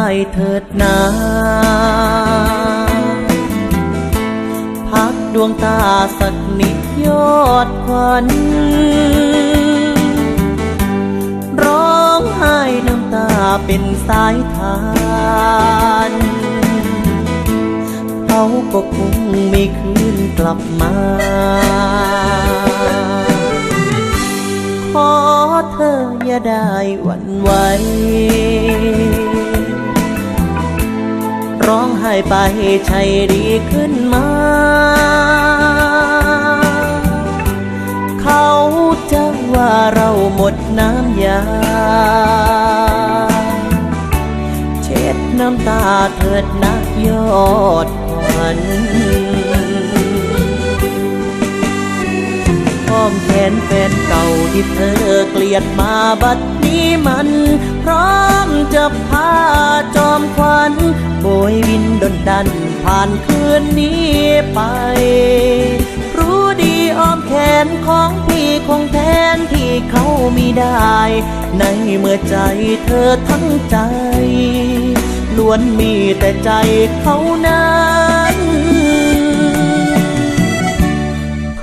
ายเถิดนาพักดวงตาสักนิดยอดควันร้องไห้น้ำตาเป็นสายทานเขาก็คงไม่คืนกลับมาขอเธออย่าได้หวั่นไหวร้องไห้ไปใช่ดีขึ้นมาเขาจะว่าเราหมดน้ำยาเช็ดน้ำตาเถิดนักยอดขวัญอ้อมแขนแฟนเก่าที่เธอเกลียดมาบัดนี้มันพร้อมจะพาจอมขวัญโบยบินดลดันผ่านคืนนี้ไปรู้ดีอ้อมแขนของพี่คงแทนที่เขามีได้ในเมื่อใจเธอทั้งใจล้วนมีแต่ใจเขานั้น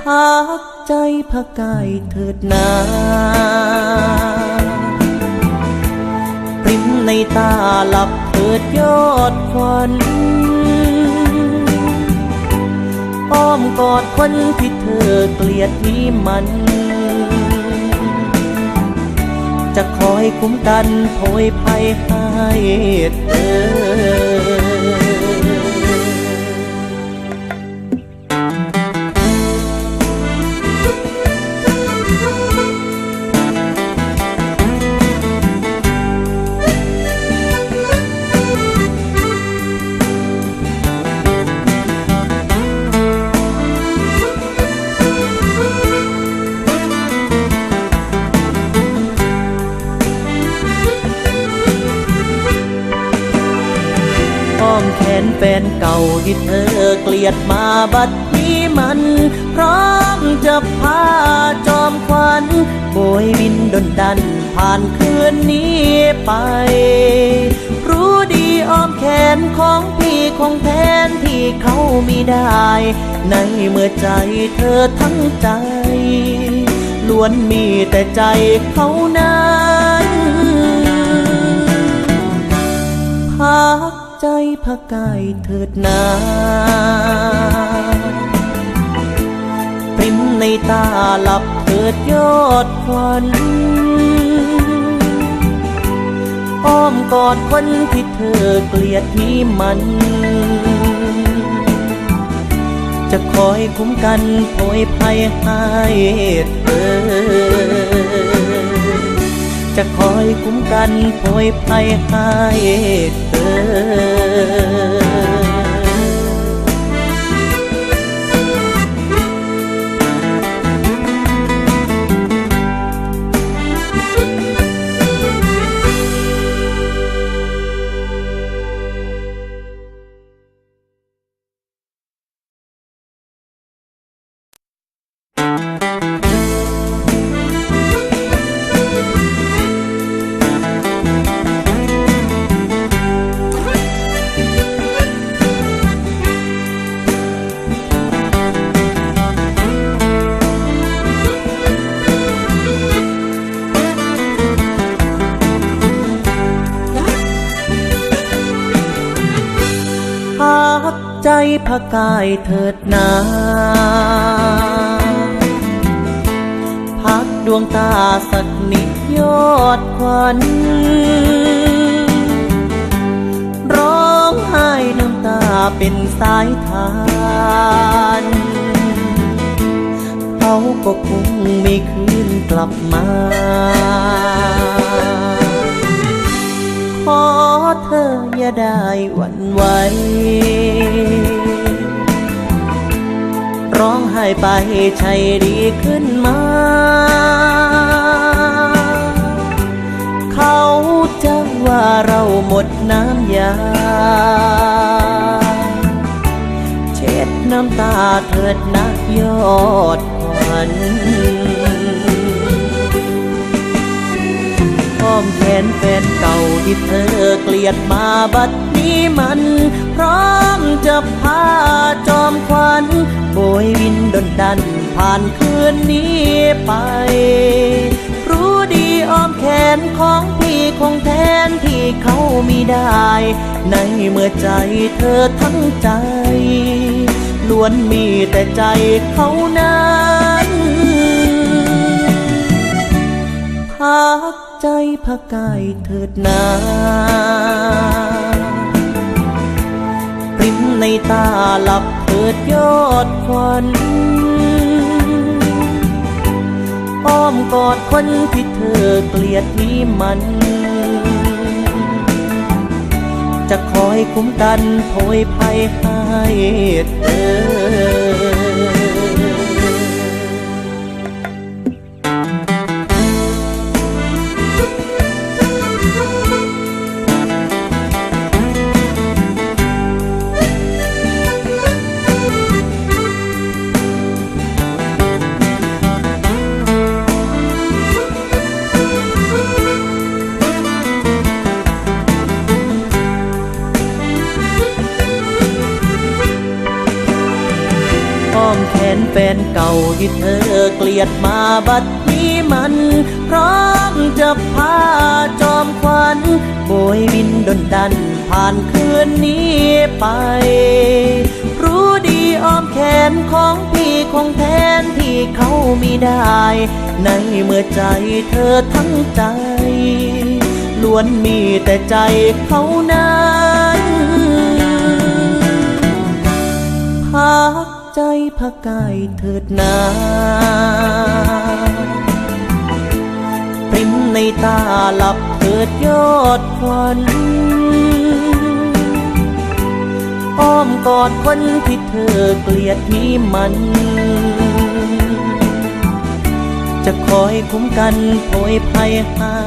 พักใจพักกายเถิดนาปริ้มในตาหลับเถิดยอดควันอ้อมกอดคนที่เธอเกลียดนี้มันจะคอยคุ้มกันโผยภัยให้เธออ้อมแขนแฟนเก่าที่เธอเกลียดมาบัดนี้มันพร้อมจะพาจอมขวัญโบยบินดลดันผ่านคืนนี้ไปรู้ดีอ้อมแขนของพี่คงแทนที่เขามีได้ในเมื่อใจเธอทั้งใจล้วนมีแต่ใจเขานั้นพักใจพักกายเถิดนาปริ้มในตาหลับเถิดยอดควันอ้อมกอดคนที่เธอเกลียดนี้มันจะคอยคุ้มกันโผยภัยให้เธอจะคอยคุ้มกันโผยภัยให้เธอพักใจพักกายเถิดนาพักดวงตาสักนิดยอดควันร้องไห้น้ำตาเป็นสายทานเขาก็คงไม่คืนกลับมาขอเธออย่าได้หวั่นไหวร้องไห้ไปใช่ดีขึ้นมาเขาจะว่าเราหมดน้ำยาเช็ดน้ำตาเถิดนักยอดขวัญอ้ อ้อมแขนแฟนเก่าที่เธอเกลียดมาบัดนี้มันพร้อมจะพาจอมขวัญโบยวินดนดันผ่านคืนนี้ไปรู้ดีอ้อมแขนของพี่คงแทนที่เขามีได้ในเมื่อใจเธอทั้งใจล้วนมีแต่ใจเขานั้นพักใจพักกายเถิดนาปริ้มในตาหลับเถิดยอดควันอ้อมกอดคนที่เธอเกลียดนี้มันจะคอยคุ้มกันโผยภัยให้เธออ้อมแขนแฟนเก่าที่เธอเกลียดมาบัดนี้มันพร้อมจะพาจอมขวัญโบยบินดนดันผ่านคืนนี้ไปรู้ดีอ้อมแขนของพี่คงแทนที่เขามีได้ในเมื่อใจเธอทั้งใจล้วนมีแต่ใจเขานั้นพักใจพักกายเถิดนาปริ้มในตาหลับเถิดยอดควันอ้อมกอดคนที่เธอเกลียดนี้มันจะคอยคุ้มกันโผยภัยให้